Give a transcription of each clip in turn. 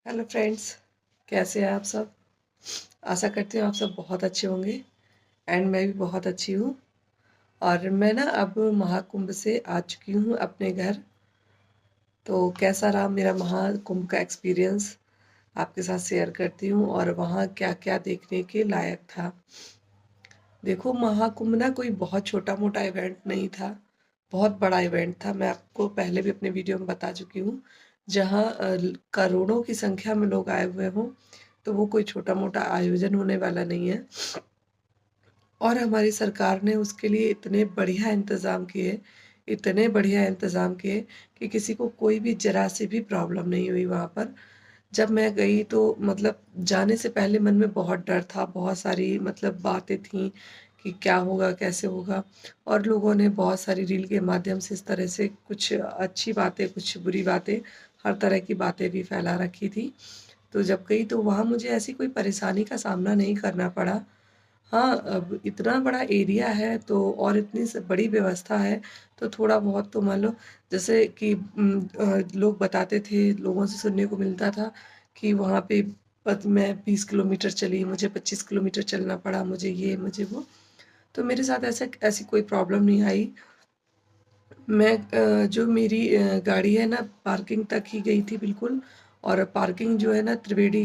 Hello friends, कैसे हैं आप सब। आशा करती हूँ आप सब बहुत अच्छे होंगे एंड मैं भी बहुत अच्छी हूँ। और मैं ना अब महाकुंभ से आ चुकी हूँ अपने घर। तो कैसा रहा मेरा महाकुंभ का एक्सपीरियंस आपके साथ शेयर करती हूँ और वहाँ क्या क्या देखने के लायक था। देखो, महाकुंभ ना कोई बहुत छोटा मोटा इवेंट नहीं था, बहुत बड़ा इवेंट था। मैं आपको पहले भी अपने वीडियो में बता चुकी हूँ। जहाँ करोड़ों की संख्या में लोग आए हुए हों, तो वो कोई छोटा मोटा आयोजन होने वाला नहीं है। और हमारी सरकार ने उसके लिए इतने बढ़िया इंतज़ाम किए, इतने बढ़िया इंतज़ाम किए कि किसी को कोई भी ज़रा सी भी प्रॉब्लम नहीं हुई वहाँ पर। जब मैं गई तो मतलब जाने से पहले मन में बहुत डर था, बहुत सारी मतलब बातें थीं कि क्या होगा, कैसे होगा। और लोगों ने बहुत सारी रील के माध्यम से इस तरह से कुछ अच्छी बातें, कुछ बुरी बातें, हर तरह की बातें भी फैला रखी थी। तो जब गई तो वहाँ मुझे ऐसी कोई परेशानी का सामना नहीं करना पड़ा। हाँ, अब इतना बड़ा एरिया है तो और इतनी बड़ी व्यवस्था है, तो थोड़ा बहुत तो मान लो जैसे कि लोग बताते थे, लोगों से सुनने को मिलता था कि वहाँ पे मैं 20 किलोमीटर चली, मुझे 25 किलोमीटर चलना पड़ा, मुझे ये मुझे वो। तो मेरे साथ ऐसी कोई प्रॉब्लम नहीं आई। मैं जो मेरी गाड़ी है ना, पार्किंग तक ही गई थी बिल्कुल। और पार्किंग जो है ना, त्रिवेणी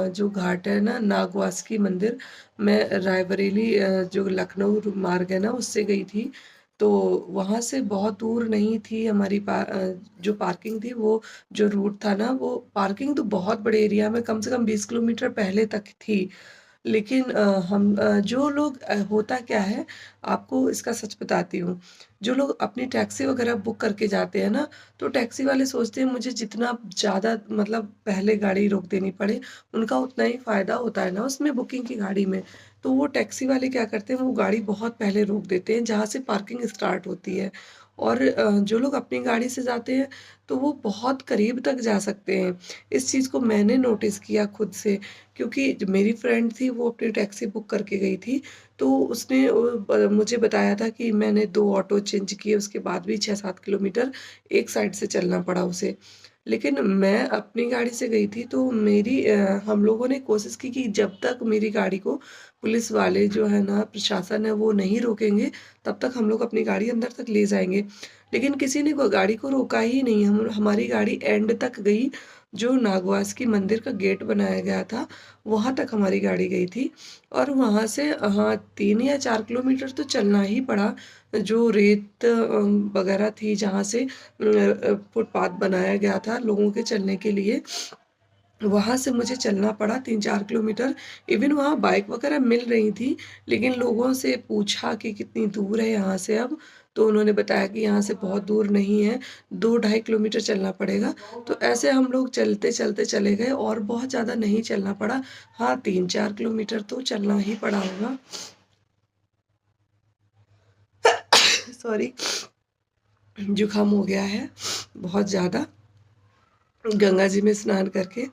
जो घाट है ना, नागवासुकी मंदिर, मैं रायबरेली जो लखनऊ मार्ग है ना उससे गई थी। तो वहाँ से बहुत दूर नहीं थी हमारी जो पार्किंग थी, वो जो रूट था ना, वो पार्किंग तो बहुत बड़े एरिया में कम से कम 20 किलोमीटर पहले तक थी। लेकिन जो लोग होता क्या है, आपको इसका सच बताती हूँ। जो लोग अपनी टैक्सी वगैरह बुक करके जाते हैं ना, तो टैक्सी वाले सोचते हैं मुझे जितना ज़्यादा मतलब पहले गाड़ी रोक देनी पड़े, उनका उतना ही फ़ायदा होता है ना उसमें बुकिंग की गाड़ी में। तो वो टैक्सी वाले क्या करते हैं, वो गाड़ी बहुत पहले रोक देते हैं जहाँ से पार्किंग स्टार्ट होती है। और जो लोग अपनी गाड़ी से जाते हैं, तो वो बहुत करीब तक जा सकते हैं। इस चीज़ को मैंने नोटिस किया खुद से, क्योंकि जो मेरी फ्रेंड थी वो अपनी टैक्सी बुक करके गई थी। तो उसने मुझे बताया था कि मैंने 2 ऑटो चेंज किए, उसके बाद भी 6-7 किलोमीटर एक साइड से चलना पड़ा उसे। लेकिन मैं अपनी गाड़ी से गई थी तो हम लोगों ने कोशिश की कि जब तक मेरी गाड़ी को पुलिस वाले जो है ना, प्रशासन है, वो नहीं रोकेंगे, तब तक हम लोग अपनी गाड़ी अंदर तक ले जाएँगे। लेकिन किसी ने गाड़ी को रोका ही नहीं, हम हमारी गाड़ी एंड तक गई। जो नागवासुकी मंदिर का गेट बनाया गया था, वहाँ तक हमारी गाड़ी गई थी। और वहाँ से हाँ, 3 या 4 किलोमीटर तो चलना ही पड़ा। जो रेत वगैरह थी, जहाँ से फुटपाथ बनाया गया था लोगों के चलने के लिए, वहाँ से मुझे चलना पड़ा 3-4 किलोमीटर। इवन वहाँ बाइक वगैरह मिल रही थी, लेकिन लोगों से पूछा कि कितनी दूर है यहाँ से अब, तो उन्होंने बताया कि यहाँ से बहुत दूर नहीं है, 2 ढाई किलोमीटर चलना पड़ेगा। तो ऐसे हम लोग चलते-चलते चले गए और बहुत ज़्यादा नहीं चलना पड़ा। हाँ, 3-4 किलोमीटर तो चलना ही पड़ा होगा। सॉरी, जुकाम हो गया है बहुत ज़्यादा गंगा जी में स्नान करके।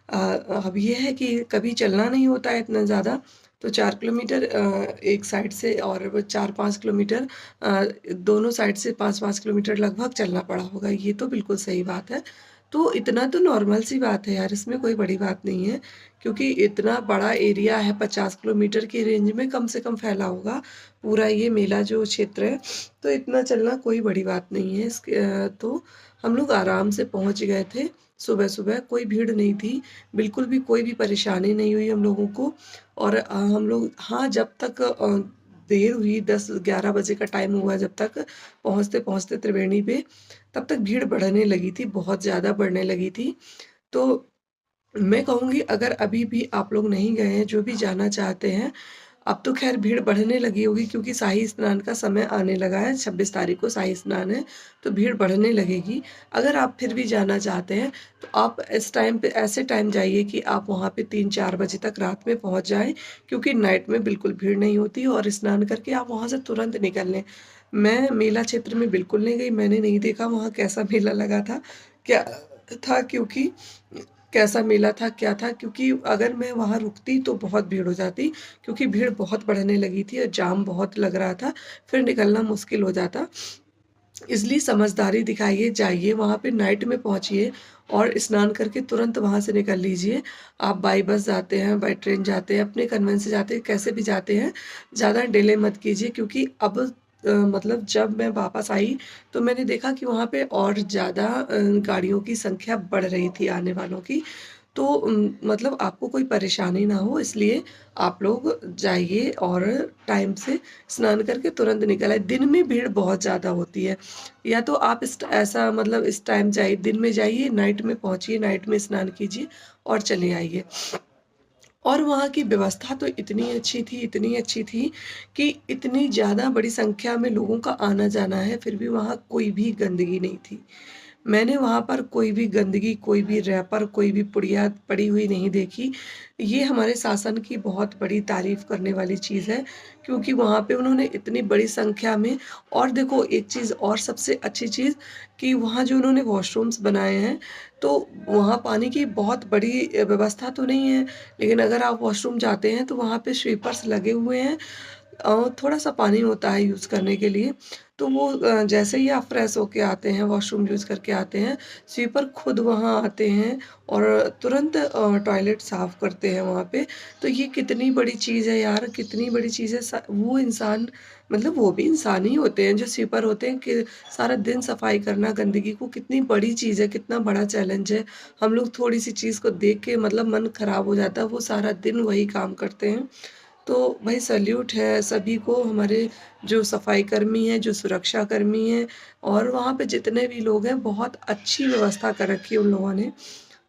अब ये है कि कभी चलना नहीं होता है इतना ज़्यादा, तो 4 किलोमीटर एक साइड से और वो 4-5 किलोमीटर दोनों साइड से 5-5 किलोमीटर लगभग चलना पड़ा होगा, ये तो बिल्कुल सही बात है। तो इतना तो नॉर्मल सी बात है यार, इसमें कोई बड़ी बात नहीं है, क्योंकि इतना बड़ा एरिया है, 50 किलोमीटर की रेंज में कम से कम फैला होगा पूरा ये मेला जो क्षेत्र है, तो इतना चलना कोई बड़ी बात नहीं है। तो हम लोग आराम से पहुँच गए थे। सुबह-सुबह कोई भीड़ नहीं थी, बिल्कुल भी कोई भी परेशानी नहीं हुई हम लोगों को। और हम लोग हाँ, जब तक देर हुई, 10-11 बजे का टाइम हुआ जब तक, पहुँचते-पहुँचते त्रिवेणी पे, तब तक भीड़ बढ़ने लगी थी, बहुत ज़्यादा बढ़ने लगी थी। तो मैं कहूँगी, अगर अभी भी आप लोग नहीं गए हैं, जो भी जाना चाहते हैं, अब तो ख़ैर भीड़ बढ़ने लगी होगी क्योंकि शाही स्नान का समय आने लगा है, 26 तारीख को शाही स्नान है, तो भीड़ बढ़ने लगेगी। अगर आप फिर भी जाना चाहते हैं, तो आप इस टाइम पे ऐसे टाइम जाइए कि आप वहाँ पे 3-4 बजे तक रात में पहुँच जाएँ, क्योंकि नाइट में बिल्कुल भीड़ नहीं होती और स्नान करके आप वहाँ से तुरंत निकल लें। मैं मेला क्षेत्र में बिल्कुल नहीं गई, मैंने नहीं देखा वहाँ कैसा मेला लगा था, क्या था, क्योंकि कैसा मेला था, क्या था, क्योंकि अगर मैं वहाँ रुकती तो बहुत भीड़ हो जाती, क्योंकि भीड़ बहुत बढ़ने लगी थी और जाम बहुत लग रहा था, फिर निकलना मुश्किल हो जाता। इसलिए समझदारी दिखाइए, जाइए वहाँ पे नाइट में पहुँचिए और स्नान करके तुरंत वहाँ से निकल लीजिए। आप बाई बस जाते हैं, बाई ट्रेन जाते हैं, अपने कन्वेंस से जाते हैं, कैसे भी जाते हैं, ज़्यादा डिले मत कीजिए क्योंकि अब मतलब जब मैं वापस आई तो मैंने देखा कि वहाँ पे और ज़्यादा गाड़ियों की संख्या बढ़ रही थी आने वालों की। तो मतलब आपको कोई परेशानी ना हो इसलिए आप लोग जाइए और टाइम से स्नान करके तुरंत निकल आए। दिन में भीड़ बहुत ज़्यादा होती है, या तो आप ऐसा मतलब इस टाइम जाइए, दिन में जाइए, नाइट में पहुँचिए, नाइट में स्नान कीजिए और चले आइए। और वहाँ की व्यवस्था तो इतनी अच्छी थी कि इतनी ज़्यादा बड़ी संख्या में लोगों का आना-जाना है, फिर भी वहाँ कोई भी गंदगी नहीं थी। मैंने वहाँ पर कोई भी गंदगी, कोई भी रैपर, कोई भी पुड़िया पड़ी हुई नहीं देखी। ये हमारे शासन की बहुत बड़ी तारीफ़ करने वाली चीज़ है, क्योंकि वहाँ पे उन्होंने इतनी बड़ी संख्या में और देखो एक चीज़ और सबसे अच्छी चीज़ कि वहाँ जो उन्होंने वॉशरूम्स बनाए हैं, तो वहाँ पानी की बहुत बड़ी व्यवस्था तो नहीं है, लेकिन अगर आप वॉशरूम जाते हैं तो वहाँ पे स्वीपर्स लगे हुए हैं। थोड़ा-सा पानी होता है यूज़ करने के लिए, तो वो जैसे ही आप फ्रेश होके आते हैं, वॉशरूम यूज़ करके आते हैं, स्वीपर खुद वहाँ आते हैं और तुरंत टॉयलेट साफ़ करते हैं वहाँ पे। तो ये कितनी बड़ी चीज़ है यार, कितनी बड़ी चीज़ है। वो इंसान मतलब वो भी इंसान ही होते हैं जो स्वीपर होते हैं कि सारा दिन सफाई करना गंदगी को कितनी बड़ी चीज़ है, कितना बड़ा चैलेंज है। हम लोग थोड़ी-सी चीज़ को देख के मतलब मन खराब हो जाता है, वो सारा दिन वही काम करते हैं। तो भाई सैल्यूट है सभी को, हमारे जो सफाई कर्मी हैं, जो सुरक्षा कर्मी हैं और वहाँ पे जितने भी लोग हैं, बहुत अच्छी व्यवस्था कर रखी है उन लोगों ने।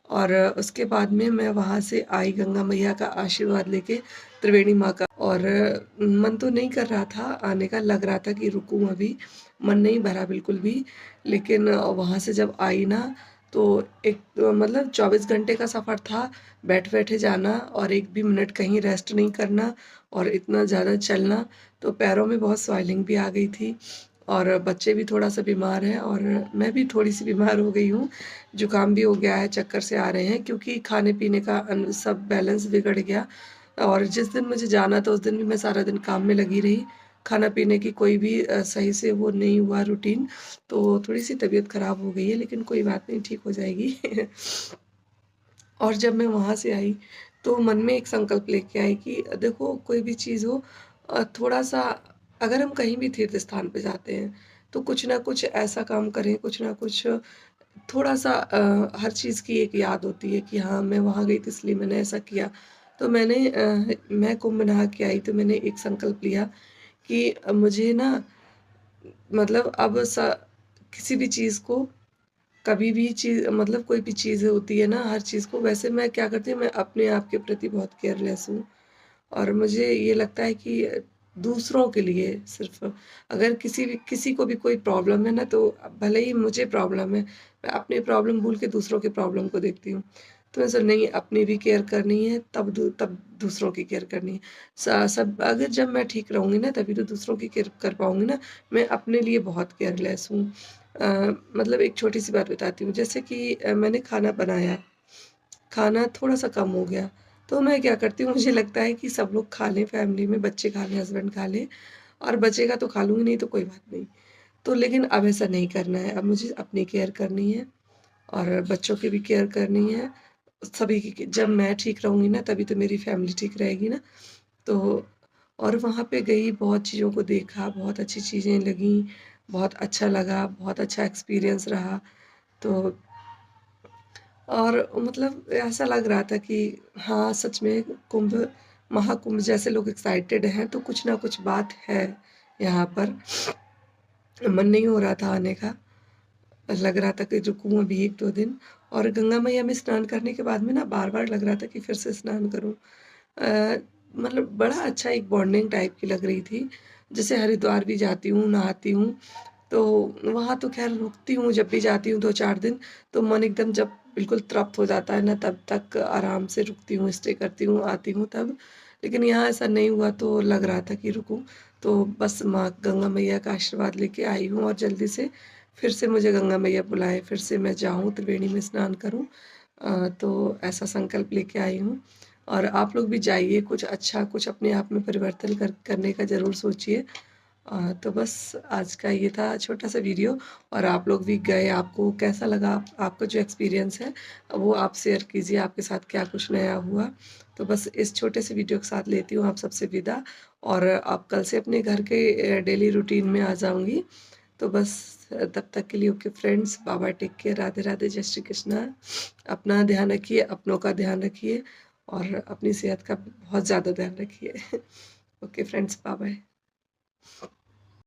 और उसके बाद में मैं वहाँ से आई गंगा मैया का आशीर्वाद लेके, त्रिवेणी माँ का। और मन तो नहीं कर रहा था आने का, लग रहा था कि रुकूँ अभी, मन नहीं भरा बिल्कुल भी। लेकिन वहाँ से जब आई ना तो एक मतलब 24 घंटे का सफ़र था, बैठे-बैठे जाना और एक भी मिनट कहीं रेस्ट नहीं करना और इतना ज़्यादा चलना, तो पैरों में बहुत स्वेलिंग भी आ गई थी और बच्चे भी थोड़ा-सा बीमार हैं और मैं भी थोड़ी-सी बीमार हो गई हूँ। जुकाम भी हो गया है, चक्कर से आ रहे हैं क्योंकि खाने-पीने का सब बैलेंस बिगड़ गया और जिस दिन मुझे जाना था उस दिन भी मैं सारा दिन काम में लगी रही। खाना-पीने की कोई भी सही से वो नहीं हुआ रूटीन, तो थोड़ी-सी तबीयत ख़राब हो गई है लेकिन कोई बात नहीं, ठीक हो जाएगी। और जब मैं वहाँ से आई, तो मन में एक संकल्प लेके आई कि देखो कोई भी चीज़ हो थोड़ा-सा अगर हम कहीं भी तीर्थ स्थान पे जाते हैं, तो कुछ ना कुछ ऐसा काम करें, कुछ ना कुछ थोड़ा-सा हर चीज़ की एक याद होती है कि हाँ, मैं वहाँ गई थी इसलिए मैंने ऐसा किया। तो मैं कुंभ नहा के आई तो मैंने एक संकल्प लिया कि मुझे ना मतलब अब किसी भी चीज़ को कभी भी चीज़ मतलब कोई भी चीज़ होती है ना, हर चीज़ को वैसे मैं क्या करती हूँ, मैं अपने आप के प्रति बहुत केयरलेस हूँ। और मुझे ये लगता है कि दूसरों के लिए सिर्फ़ अगर किसी को भी कोई प्रॉब्लम है ना, तो भले ही मुझे प्रॉब्लम है, मैं अपनी प्रॉब्लम भूल के दूसरों की प्रॉब्लम को देखती हूँ। तो ऐसा नहीं अपनी भी केयर करनी है, तब दूसरों की केयर करनी है। सब अगर जब मैं ठीक रहूँगी ना, तभी तो दूसरों की केयर कर पाऊँगी ना। मैं अपने लिए बहुत केयरलेस हूँ। अ, मतलब एक छोटी-सी बात बताती हूँ, जैसे कि मैंने खाना बनाया, खाना थोड़ा-सा कम हो गया, तो मैं क्या करती हूँ, मुझे लगता है कि सब लोग खा लें, फैमिली में बच्चे खा लें, हस्बैंड खा लें और बचेगा तो खा लूँगी, नहीं तो कोई बात नहीं। तो लेकिन अब ऐसा नहीं करना है, अब मुझे अपनी केयर करनी है और बच्चों की भी केयर करनी है, सभी की जब मैं ठीक रहूँगी ना, तभी तो मेरी फैमिली ठीक रहेगी ना। तो और वहाँ पे गई, बहुत चीज़ों को देखा, बहुत अच्छी चीज़ें लगीं, बहुत अच्छा लगा, बहुत अच्छा एक्सपीरियंस रहा। तो और मतलब ऐसा लग रहा था कि हाँ, सच में महाकुंभ जैसे लोग एक्साइटेड हैं, तो कुछ ना कुछ बात है यहाँ पर। मन नहीं हो रहा था आने का, लग रहा था कि रुकूँ अभी 1-2 दिन और गंगा मैया में स्नान करने के बाद में ना बार-बार लग रहा था कि फिर से स्नान करूँ। मतलब बड़ा अच्छा एक बॉन्डिंग टाइप की लग रही थी। जैसे हरिद्वार भी जाती हूँ, नहाती हूँ, तो वहाँ तो ख़ैर रुकती हूँ, जब भी जाती हूँ 2-4 दिन, तो मन एकदम जब बिल्कुल तृप्त हो जाता है ना, तब तक आराम से रुकती हूँ, स्टे करती हूँ, आती हूँ तब। लेकिन यहाँ ऐसा नहीं हुआ तो लग रहा था कि रुकूँ, तो बस माँ गंगा मैया का आशीर्वाद लेके आई हूँ और जल्दी से फिर से मुझे गंगा मैया बुलाएँ, फिर से मैं जाऊँ, त्रिवेणी में स्नान करूँ। तो ऐसा संकल्प लेके आई हूँ और आप लोग भी जाइए, कुछ अच्छा, कुछ अपने आप में परिवर्तन करने का ज़रूर सोचिए तो बस आज का ये था छोटा सा वीडियो। और आप लोग भी गए, आपको कैसा लगा, आपका जो एक्सपीरियंस है वो आप शेयर कीजिए, आपके साथ क्या कुछ नया हुआ। तो बस इस छोटे से वीडियो के साथ लेती हूँ आप सबसे विदा। और आप कल से अपने घर के डेली रूटीन में आ जाऊँगी। तो बस तब तक के लिए ओके फ्रेंड्स, बाबा टेक केयर, राधे राधे, जय श्री कृष्णा। अपना ध्यान रखिए, अपनों का ध्यान रखिए और अपनी सेहत का बहुत ज़्यादा ध्यान रखिए। Okay friends, bye bye.